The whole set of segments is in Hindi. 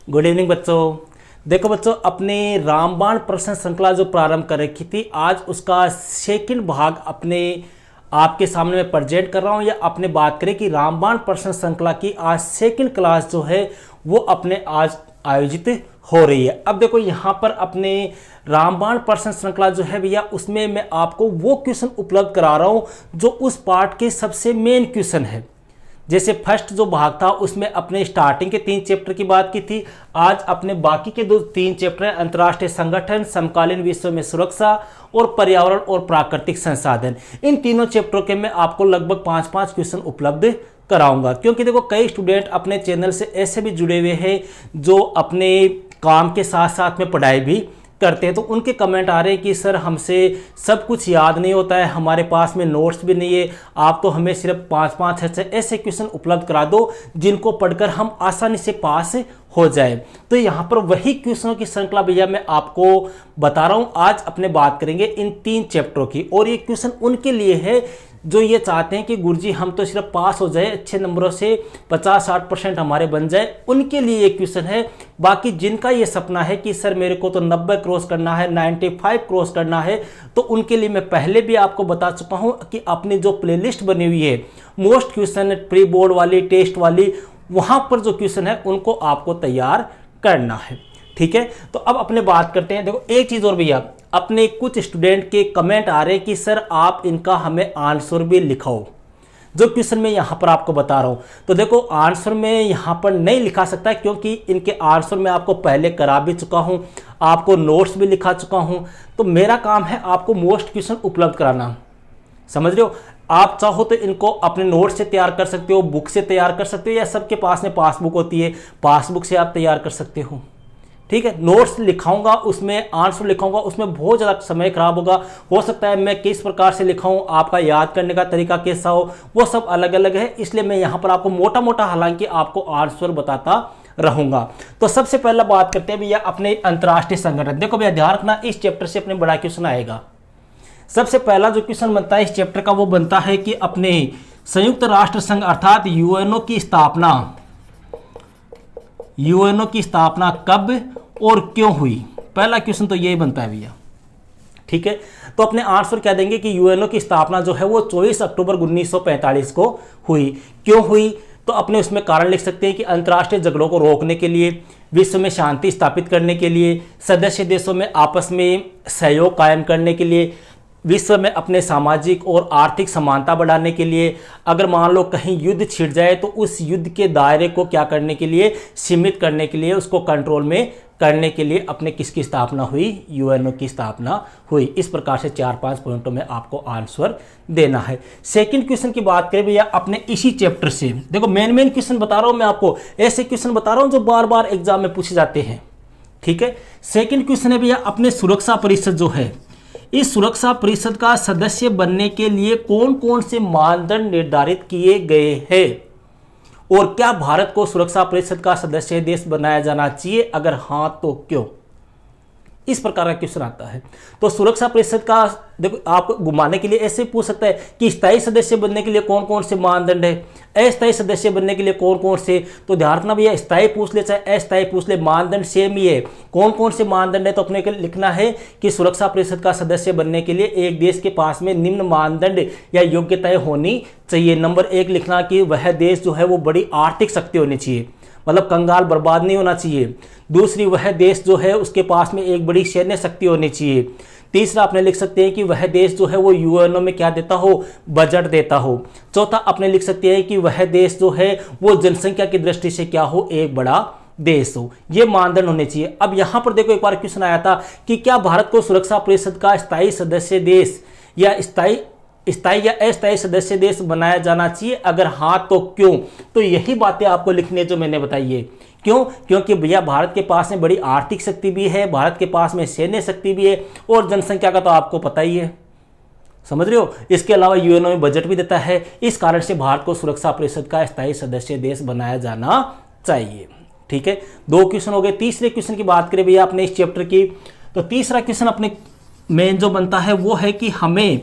गुड इवनिंग बच्चों। देखो बच्चों, अपने रामबाण प्रश्न श्रृंखला जो प्रारंभ कर रखी थी, आज उसका सेकंड भाग अपने आपके सामने मैं प्रेजेंट कर रहा हूं। या अपने बात करें कि रामबाण प्रश्न श्रृंखला की आज सेकंड क्लास जो है वो अपने आज आयोजित हो रही है। अब देखो यहाँ पर अपने रामबाण प्रश्न श्रृंखला जो है भैया, उसमें मैं आपको वो क्वेश्चन उपलब्ध करा रहा हूं जो उस पार्ट के सबसे मेन क्वेश्चन है। जैसे फर्स्ट जो भाग था उसमें अपने स्टार्टिंग के 3 चैप्टर की बात की थी, आज अपने बाकी के 3 चैप्टर अंतर्राष्ट्रीय संगठन, समकालीन विश्व में सुरक्षा और पर्यावरण और प्राकृतिक संसाधन। इन तीनों चैप्टरों के मैं आपको लगभग 5-5 क्वेश्चन उपलब्ध कराऊंगा, क्योंकि देखो कई स्टूडेंट अपने चैनल से ऐसे भी जुड़े हुए हैं जो अपने काम के साथ साथ में पढ़ाई भी करते हैं। तो उनके कमेंट आ रहे हैं कि सर हमसे सब कुछ याद नहीं होता है, हमारे पास में नोट्स भी नहीं है, आप तो हमें सिर्फ 5-5 ऐसे क्वेश्चन उपलब्ध करा दो जिनको पढ़कर हम आसानी से पास हो जाए। तो यहाँ पर वही क्वेश्चनों की श्रृंखला भैया मैं आपको बता रहा हूँ। आज अपने बात करेंगे इन 3 चैप्टरों की, और ये क्वेश्चन उनके लिए है जो ये चाहते हैं कि गुरुजी हम तो सिर्फ पास हो जाए, अच्छे नंबरों से 50-60% हमारे बन जाए, उनके लिए ये क्वेश्चन है। बाकी जिनका ये सपना है कि सर मेरे को तो 90 क्रॉस करना है, 95 क्रॉस करना है, तो उनके लिए मैं पहले भी आपको बता चुका हूँ कि अपनी जो प्लेलिस्ट बनी हुई है मोस्ट क्वेश्चन प्री बोर्ड वाली, टेस्ट वाली, वहाँ पर जो क्वेश्चन है उनको आपको तैयार करना है। ठीक है, तो अब अपने बात करते हैं। देखो एक चीज़ और भैया, अपने कुछ स्टूडेंट के कमेंट आ रहे हैं कि सर आप इनका हमें आंसर भी लिखाओ, जो क्वेश्चन मैं यहाँ पर आपको बता रहा हूँ। तो देखो आंसर मैं यहाँ पर नहीं लिखा सकता क्योंकि इनके आंसर मैं आपको पहले करा भी चुका हूँ, आपको नोट्स भी लिखा चुका हूँ। तो मेरा काम है आपको मोस्ट क्वेश्चन उपलब्ध कराना, समझ रहे हो। आप चाहो तो इनको अपने नोट से तैयार कर सकते हो, बुक से तैयार कर सकते हो, या सबके पास में पासबुक होती है, पासबुक से आप तैयार कर सकते हो। ठीक है, नोट्स लिखाऊंगा, उसमें आंसर लिखाऊंगा, उसमें बहुत ज़्यादा समय खराब होगा। हो सकता है मैं किस प्रकार से लिखाऊं, आपका याद करने का तरीका कैसा हो, वो सब अलग अलग है। इसलिए मैं यहाँ पर आपको मोटा मोटा हालांकि आपको आंसर बताता रहूंगा। तो सबसे पहला बात करते हैं भैया अपने अंतर्राष्ट्रीय संगठन। देखो भैया ध्यान रखना, इस चैप्टर से अपने बड़ा क्वेश्चन आएगा। सबसे पहला जो क्वेश्चन बनता है इस चैप्टर का, वो बनता है कि अपने संयुक्त राष्ट्र संघ अर्थात यूएनओ की स्थापना कब और क्यों हुई। पहला क्वेश्चन तो यही बनता है भैया। ठीक है, तो अपने आंसर कह देंगे कि यूएनओ की स्थापना जो है वो 24 अक्टूबर 1945 को हुई। क्यों हुई, तो अपने उसमें कारण लिख सकते हैं कि अंतर्राष्ट्रीय झगड़ों को रोकने के लिए, विश्व में शांति स्थापित करने के लिए, सदस्य देशों में आपस में सहयोग कायम करने के लिए, विश्व में अपने सामाजिक और आर्थिक समानता बढ़ाने के लिए, अगर मान लो कहीं युद्ध छिड़ जाए तो उस युद्ध के दायरे को क्या करने के लिए, सीमित करने के लिए, उसको कंट्रोल में करने के लिए अपने किसकी स्थापना हुई, यूएनओ की स्थापना हुई। इस प्रकार से 4-5 पॉइंटों में आपको आंसर देना है। सेकंड क्वेश्चन की बात करें भैया अपने इसी चैप्टर से। देखो मेन क्वेश्चन बता रहा हूं मैं आपको, ऐसे क्वेश्चन बता रहा हूं जो बार बार एग्जाम में पूछे जाते हैं। ठीक है, सेकंड क्वेश्चन है भैया अपने सुरक्षा परिषद जो है, इस सुरक्षा परिषद का सदस्य बनने के लिए कौन कौन से मानदंड निर्धारित किए गए हैं, और क्या भारत को सुरक्षा परिषद का सदस्य देश बनाया जाना चाहिए, अगर हां तो क्यों। इस प्रकार का क्वेश्चन आता है। तो सुरक्षा परिषद का देखो आप घुमाने के लिए ऐसे पूछ सकता है कि स्थायी सदस्य बनने के लिए कौन कौन से मानदंड है, अस्थायी सदस्य बनने के लिए कौन कौन से। तो ध्यान रखना भैया, स्थायी पूछ ले चाहे अस्थायी पूछ ले, मानदंड सेम ही है। कौन कौन से मानदंड है, तो अपने को लिखना है कि सुरक्षा परिषद का सदस्य बनने के लिए एक देश के पास में निम्न मानदंड या योग्यताएं होनी चाहिए। नंबर 1 लिखना कि वह देश जो है वो बड़ी आर्थिक शक्ति होनी चाहिए, मतलब कंगाल बर्बाद नहीं होना चाहिए। दूसरी, वह देश जो है उसके पास में एक बड़ी सैन्य शक्ति होनी चाहिए। तीसरा अपने लिख सकते हैं कि वह देश जो है वो यूएनओ में क्या देता हो, बजट देता हो। चौथा अपने लिख सकते हैं कि वह देश जो है वो जनसंख्या की दृष्टि से क्या हो, एक बड़ा देश हो। ये मानदंड होने चाहिए। अब यहां पर देखो एक बार क्वेश्चन आया था कि क्या भारत को सुरक्षा परिषद का स्थायी सदस्य देश या स्थायी या अस्थायी सदस्य देश बनाया जाना चाहिए, अगर हाँ तो क्यों। तो यही बातें आपको लिखनी है जो मैंने बताई है। क्यों, क्योंकि भैया भारत के पास में बड़ी आर्थिक शक्ति भी है, भारत के पास में सैन्य शक्ति भी है, और जनसंख्या का तो आपको पता ही है, समझ रहे हो। इसके अलावा यूएनओ में बजट भी देता है। इस कारण से भारत को सुरक्षा परिषद का स्थायी सदस्य देश बनाया जाना चाहिए। ठीक है, 2 क्वेश्चन हो गए। तीसरे क्वेश्चन की बात करें भैया अपने इस चैप्टर की, तो तीसरा क्वेश्चन अपने मेन जो बनता है वो है कि हमें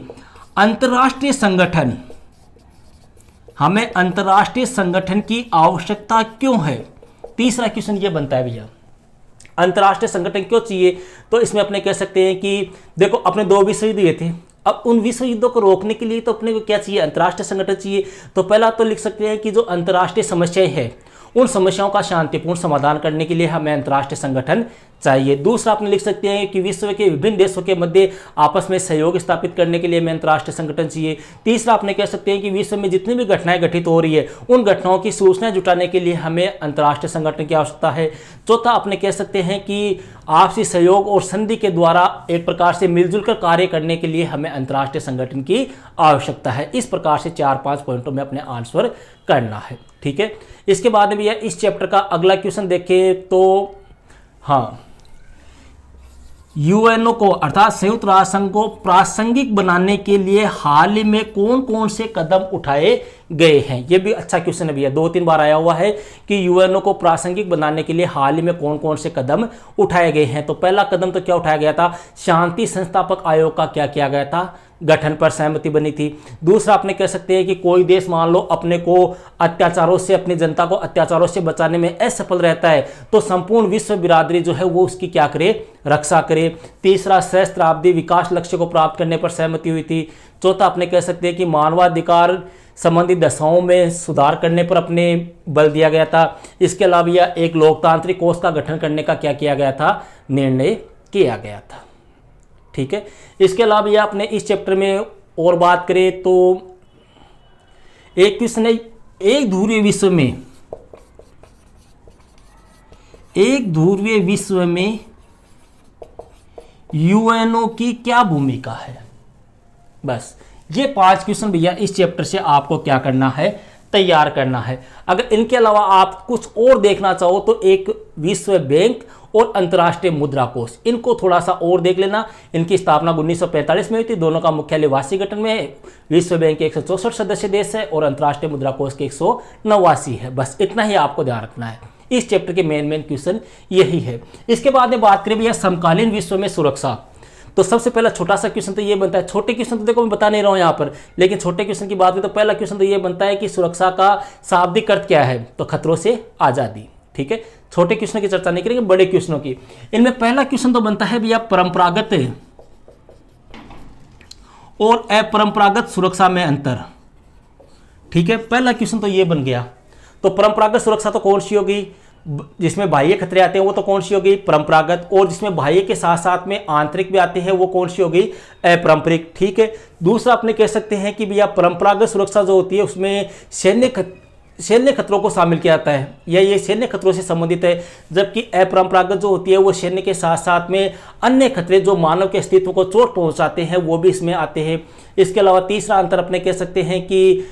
अंतर्राष्ट्रीय संगठन की आवश्यकता क्यों है। तीसरा क्वेश्चन ये बनता है भैया, अंतर्राष्ट्रीय संगठन क्यों चाहिए? तो इसमें अपने कह सकते हैं कि देखो अपने 2 विश्व युद्ध हुए थे, अब उन विश्व युद्धों को रोकने के लिए तो अपने को क्या चाहिए? अंतर्राष्ट्रीय संगठन चाहिए। तो पहला तो लिख सकते हैं कि जो अंतर्राष्ट्रीय समस्याएं हैं उन समस्याओं का शांतिपूर्ण समाधान करने के लिए हमें अंतर्राष्ट्रीय संगठन चाहिए। दूसरा अपने लिख सकते हैं कि विश्व के विभिन्न देशों के मध्य आपस में सहयोग स्थापित करने के लिए हमें अंतर्राष्ट्रीय संगठन चाहिए। तीसरा अपने कह सकते हैं कि विश्व में जितनी भी घटनाएं घटित हो रही है उन घटनाओं की सूचना जुटाने के लिए हमें अंतर्राष्ट्रीय संगठन की आवश्यकता है। चौथा अपने कह सकते हैं कि आपसी सहयोग और संधि के द्वारा एक प्रकार से मिलजुल कर कार्य करने के लिए हमें अंतर्राष्ट्रीय संगठन की आवश्यकता है। इस प्रकार से 4-5 पॉइंटों में अपने आंसर करना है। ठीक है, इसके बाद में भैया इस चैप्टर का अगला क्वेश्चन देखें तो हाँ, यूएनओ को अर्थात संयुक्त राष्ट्र संघ को प्रासंगिक बनाने के लिए हाल ही में कौन कौन से कदम उठाए गए हैं? ये भी अच्छा क्वेश्चन है भैया, 2-3 बार आया हुआ है कि यूएनओ को प्रासंगिक बनाने के लिए हाल ही में कौन कौन से कदम उठाए गए हैं। तो पहला कदम तो क्या उठाया गया था? शांति संस्थापक आयोग का क्या किया गया था? गठन पर सहमति बनी थी। दूसरा अपने कह सकते हैं कि कोई देश मान लो अपने को अत्याचारों से, अपनी जनता को अत्याचारों से बचाने में असफल रहता है तो संपूर्ण विश्व बिरादरी जो है वो उसकी क्या करे? रक्षा करे। तीसरा सहस्त्राब्दी विकास लक्ष्य को प्राप्त करने पर सहमति हुई थी। चौथा अपने कह सकते हैं कि मानवाधिकार संबंधी दशाओं में सुधार करने पर अपने बल दिया गया था। इसके अलावा यह एक लोकतांत्रिक कोष का गठन करने का क्या किया गया था? निर्णय किया गया था। ठीक है, इसके अलावा यह अपने इस चैप्टर में और बात करें तो एक क्वेश्चन है, एक ध्रुवीय विश्व में यूएनओ की क्या भूमिका है? बस ये 5 क्वेश्चन भैया इस चैप्टर से आपको क्या करना है? तैयार करना है। अगर इनके अलावा आप कुछ और देखना चाहो तो एक विश्व बैंक और अंतर्राष्ट्रीय मुद्रा कोष, इनको थोड़ा सा और देख लेना। इनकी स्थापना 1945 में हुई थी। दोनों का मुख्यालय वाशिंगटन में है। विश्व बैंक के 164 सदस्य देश है और अंतर्राष्ट्रीय मुद्रा कोष के 189 है। बस इतना ही आपको ध्यान रखना है। इस चैप्टर के मेन क्वेश्चन यही है। इसके बाद में बात करें भैया समकालीन विश्व में सुरक्षा, तो सबसे पहला छोटा सा क्वेश्चन तो ये बनता है, छोटे क्वेश्चन तो देखो मैं बता नहीं रहा हूं यहाँ पर, लेकिन छोटे क्वेश्चन की बात करें तो पहला क्वेश्चन तो ये बनता है कि सुरक्षा का शाब्दिक अर्थ क्या है? तो खतरों से आजादी। ठीक है, छोटे क्वेश्चन की चर्चा नहीं करेंगे, बड़े क्वेश्चनों की। इनमें पहला क्वेश्चन तो बनता है भैया परंपरागत और अपरंपरागत सुरक्षा में अंतर। ठीक है, पहला क्वेश्चन तो ये बन गया। तो परंपरागत सुरक्षा तो कौन सी होगी? जिसमें बाह्य खतरे आते हैं वो तो कौन सी होगी? परंपरागत। और जिसमें बाह्य के साथ साथ में आंतरिक भी आते हैं वो कौन सी होगी? अपारंपरिक। ठीक है, दूसरा अपने कह सकते हैं कि भैया परंपरागत सुरक्षा जो होती है उसमें सैन्य खतरों को शामिल किया जाता है या ये सैन्य खतरों से संबंधित है, जबकि अपरंपरागत जो होती है वो सैन्य के साथ साथ में अन्य खतरे जो मानव के अस्तित्व को चोट पहुंचाते हैं वो भी इसमें आते हैं। इसके अलावा तीसरा अंतर अपने कह सकते हैं कि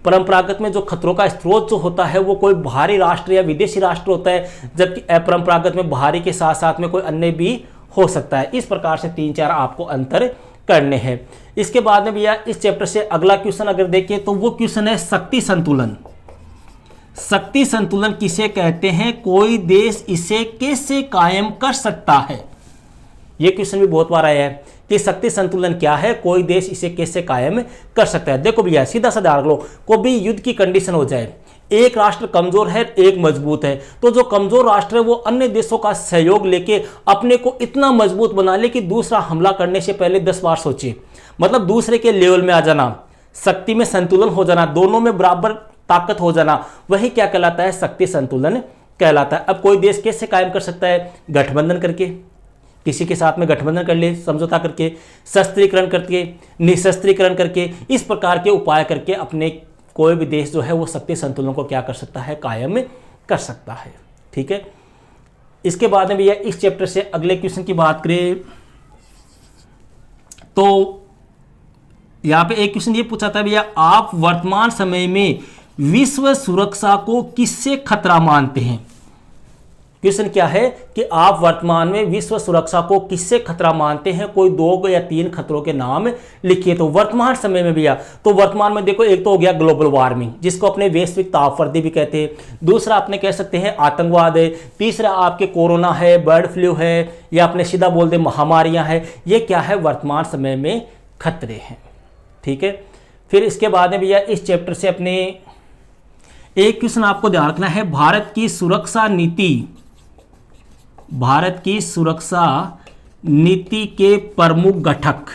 परंपरागत में जो खतरों का स्रोत जो होता है वो कोई बाहरी राष्ट्र या विदेशी राष्ट्र होता है, जबकि अपरंपरागत में बाहरी के साथ साथ में कोई अन्य भी हो सकता है। इस प्रकार से 3-4 आपको अंतर करने हैं। इसके बाद में भैया इस चैप्टर से अगला क्वेश्चन अगर देखें तो वो क्वेश्चन है शक्ति संतुलन। शक्ति संतुलन किसे कहते हैं? कोई देश इसे कैसे कायम कर सकता है? यह क्वेश्चन भी बहुत बार आया है कि शक्ति संतुलन क्या है, कोई देश इसे कैसे कायम कर सकता है। देखो भैया सीधा सा ध्यान लो, कोई भी युद्ध की कंडीशन हो जाए, एक राष्ट्र कमजोर है एक मजबूत है, तो जो कमजोर राष्ट्र है वो अन्य देशों का सहयोग लेके अपने को इतना मजबूत बना ले कि दूसरा हमला करने से पहले 10 बार सोचे, मतलब दूसरे के लेवल में आ जाना, शक्ति में संतुलन हो जाना, दोनों में बराबर ताकत हो जाना, वही क्या कहलाता है? शक्ति संतुलन कहलाता है। अब कोई देश कैसे कायम कर सकता है? गठबंधन करके, किसी के साथ में गठबंधन कर ले, समझौता करके, शस्त्रीकरण करके, निशस्त्रीकरण करके, इस प्रकार के उपाय करके अपने कोई भी देश जो है वो शक्ति संतुलन को क्या कर सकता है? कायम कर सकता है। ठीक है, इसके बाद में भैया इस चैप्टर से अगले क्वेश्चन की बात करें तो यहां पे एक क्वेश्चन ये पूछा था भैया, आप वर्तमान समय में विश्व सुरक्षा को किससे खतरा मानते हैं? क्वेश्चन क्या है कि आप वर्तमान में विश्व सुरक्षा को किससे खतरा मानते हैं? कोई 2 या 3 खतरों के नाम लिखिए। तो वर्तमान समय में भैया, तो वर्तमान में देखो एक तो हो गया ग्लोबल वार्मिंग जिसको अपने वैश्विक तापवृद्धि भी कहते हैं, दूसरा अपने कह सकते हैं आतंकवाद है, तीसरा आपके कोरोना है, बर्ड फ्लू है, या अपने सीधा बोल दे महामारियां हैं। ये क्या है? वर्तमान समय में खतरे हैं। ठीक है, फिर इसके बाद में भैया इस चैप्टर से अपने एक क्वेश्चन आपको ध्यान रखना है, भारत की सुरक्षा नीति के प्रमुख घटक।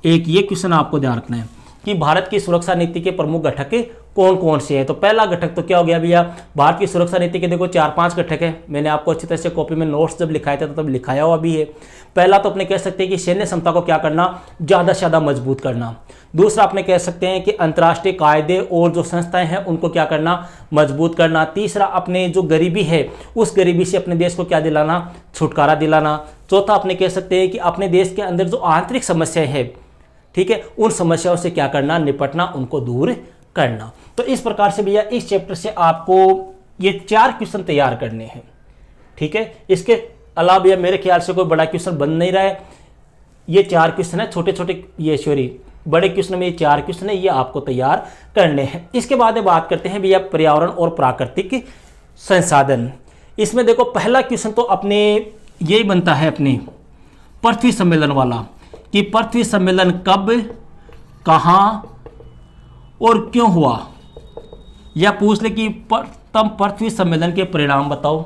एक ये क्वेश्चन आपको ध्यान रखना है कि भारत की सुरक्षा नीति के प्रमुख घटक कौन कौन से हैं। तो पहला घटक तो क्या हो गया भैया, भारत की सुरक्षा नीति के देखो 4-5 घटक है। मैंने आपको अच्छी तरह से कॉपी में नोट्स जब लिखाए थे तब लिखाया हुआ भी है। पहला तो अपने कह सकते हैं कि सैन्य क्षमता को क्या करना, ज़्यादा से ज़्यादा मजबूत करना। दूसरा अपने कह सकते हैं कि अंतर्राष्ट्रीय कायदे और जो संस्थाएं हैं उनको क्या करना, मजबूत करना। तीसरा अपने जो गरीबी है उस गरीबी से अपने देश को क्या दिलाना, छुटकारा दिलाना। चौथा अपने कह सकते हैं कि अपने देश के अंदर जो आंतरिक समस्याएं हैं, ठीक है, उन समस्याओं से क्या करना, निपटना, उनको दूर करना। तो इस प्रकार से भैया इस चैप्टर से आपको ये 4 क्वेश्चन तैयार करने हैं, ठीक है। इसके अलावा भैया मेरे ख्याल से कोई बड़ा क्वेश्चन बन नहीं रहा है। ये 4 क्वेश्चन है, छोटे छोटे, ये सॉरी बड़े क्वेश्चन में ये 4 क्वेश्चन है, ये आपको तैयार करने हैं। इसके बाद बात करते हैं भैया पर्यावरण और प्राकृतिक संसाधन। इसमें देखो पहला क्वेश्चन तो अपने यही बनता है अपने पृथ्वी सम्मेलन वाला, कि पृथ्वी सम्मेलन कब, कहाँ और क्यों हुआ। या पूछ ले कि प्रथम पृथ्वी सम्मेलन के परिणाम बताओ।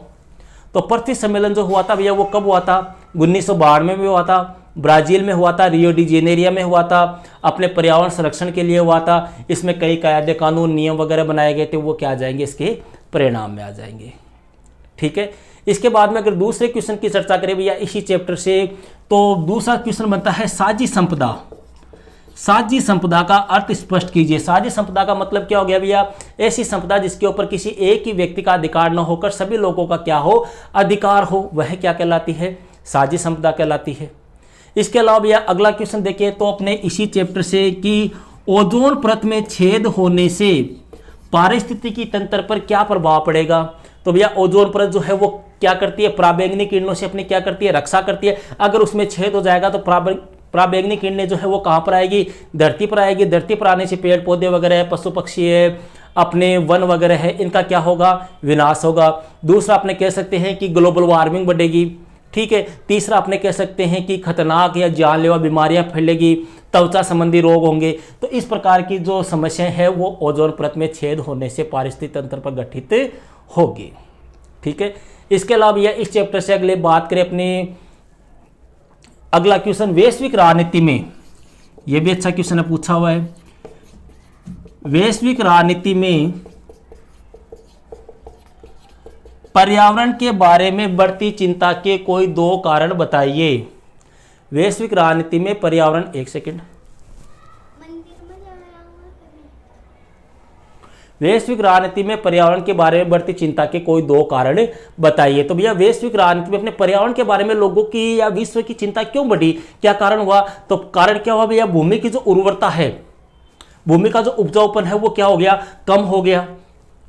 तो पृथ्वी सम्मेलन जो हुआ था भैया वो कब हुआ था, 1992 में हुआ था, ब्राजील में हुआ था, रियो डी जेनेरिया में हुआ था, अपने पर्यावरण संरक्षण के लिए हुआ था। इसमें कई कायदे कानून नियम वगैरह बनाए गए थे, वो क्या आ जाएंगे, इसके परिणाम में आ जाएंगे, ठीक है। इसके बाद में अगर दूसरे क्वेश्चन की चर्चा करें भैया इसी चैप्टर से, तो दूसरा क्वेश्चन बनता है साझी संपदा। साझी संपदा का अर्थ स्पष्ट कीजिए। साझी संपदा का मतलब क्या हो गया भैया, ऐसी संपदा जिसके ऊपर किसी एक ही व्यक्ति का अधिकार न होकर सभी लोगों का क्या हो, अधिकार हो, वह क्या कहलाती है, साझी संपदा कहलाती है। इसके अलावा भैया अगला क्वेश्चन देखिए तो अपने इसी चैप्टर से कि ओजोन परत में छेद होने से पारिस्थितिकी तंत्र पर क्या प्रभाव पड़ेगा। तो भैया ओजोन परत जो है वो क्या करती है, पराबैंगनी किरणों से अपनी क्या करती है, रक्षा करती है। अगर उसमें छेद हो जाएगा तो पराबैंगनी किरणें जो है वो कहाँ पर आएगी, धरती पर आएगी। धरती पर आने से पेड़ पौधे वगैरह है, पशु पक्षी है, अपने वन वगैरह है, इनका क्या होगा, विनाश होगा। दूसरा अपने कह सकते हैं कि ग्लोबल वार्मिंग बढ़ेगी, ठीक है। तीसरा अपने कह सकते हैं कि खतरनाक या जानलेवा बीमारियां फैलेगी, त्वचा संबंधी रोग होंगे। तो इस प्रकार की जो समस्याएं हैं वो ओजोन परत में छेद होने से पारिस्थितिक तंत्र पर गठित होगी, ठीक है। इसके अलावा यह इस चैप्टर से अगले बात करें अपनी अगला क्वेश्चन वैश्विक राजनीति में, यह भी अच्छा क्वेश्चन है, पूछा हुआ है। वैश्विक राजनीति में पर्यावरण के बारे में बढ़ती चिंता के कोई 2 कारण बताइए। वैश्विक राजनीति में पर्यावरण, एक सेकंड, वैश्विक राजनीति में पर्यावरण के बारे में बढ़ती चिंता के कोई 2 कारण बताइए। तो भैया वैश्विक राजनीति में अपने पर्यावरण के बारे में लोगों की या विश्व की चिंता क्यों बढ़ी, क्या कारण हुआ। तो कारण क्या हुआ भैया, भूमि की जो उर्वरता है, भूमि का जो उपजाऊपन है वो क्या हो गया, कम हो गया,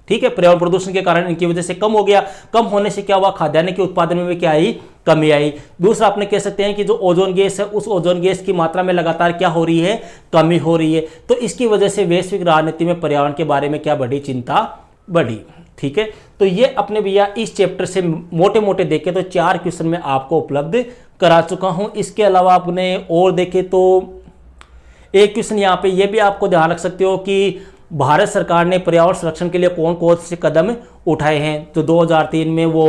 ठीक है। पर्यावरण प्रदूषण के कारण इनकी वजह से कम हो गया। कम होने से क्या हुआ, खाद्यान्न के उत्पादन में भी क्या आई, कमी आई। दूसरा अपने कह सकते हैं कि जो ओजोन गैस है उस ओजोन गैस की मात्रा में लगातार क्या हो रही है, कमी हो रही है। तो इसकी वजह से वैश्विक राजनीति में पर्यावरण के बारे में क्या बढ़ी, चिंता बढ़ी, ठीक है। तो ये अपने भैया इस चैप्टर से मोटे मोटे देखे तो 4 क्वेश्चन में आपको उपलब्ध करा चुका हूं। इसके अलावा आपने और देखे तो एक क्वेश्चन यहाँ पे ये भी आपको ध्यान रख सकते हो कि भारत सरकार ने पर्यावरण संरक्षण के लिए कौन कौन से कदम उठाए हैं। तो 2003 में वो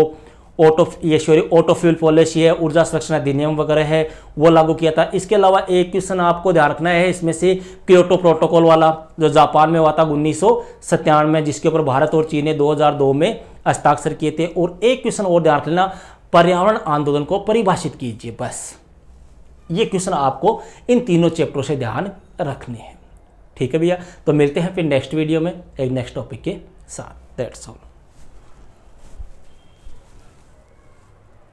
ऑटो फ्यूल पॉलिसी है, ऊर्जा संरक्षण अधिनियम वगैरह है, वो लागू किया था। इसके अलावा एक क्वेश्चन आपको ध्यान रखना है इसमें से क्योटो प्रोटोकॉल वाला, जो जापान में हुआ था 1997 में, जिसके ऊपर भारत और चीन ने 2002 में हस्ताक्षर किए थे। और एक क्वेश्चन और ध्यान रखना, पर्यावरण आंदोलन को परिभाषित कीजिए। बस ये क्वेश्चन आपको इन तीनों चैप्टरों से ध्यान रखने हैं, ठीक है भैया। तो मिलते हैं फिर नेक्स्ट वीडियो में एक नेक्स्ट टॉपिक के साथ। That's all.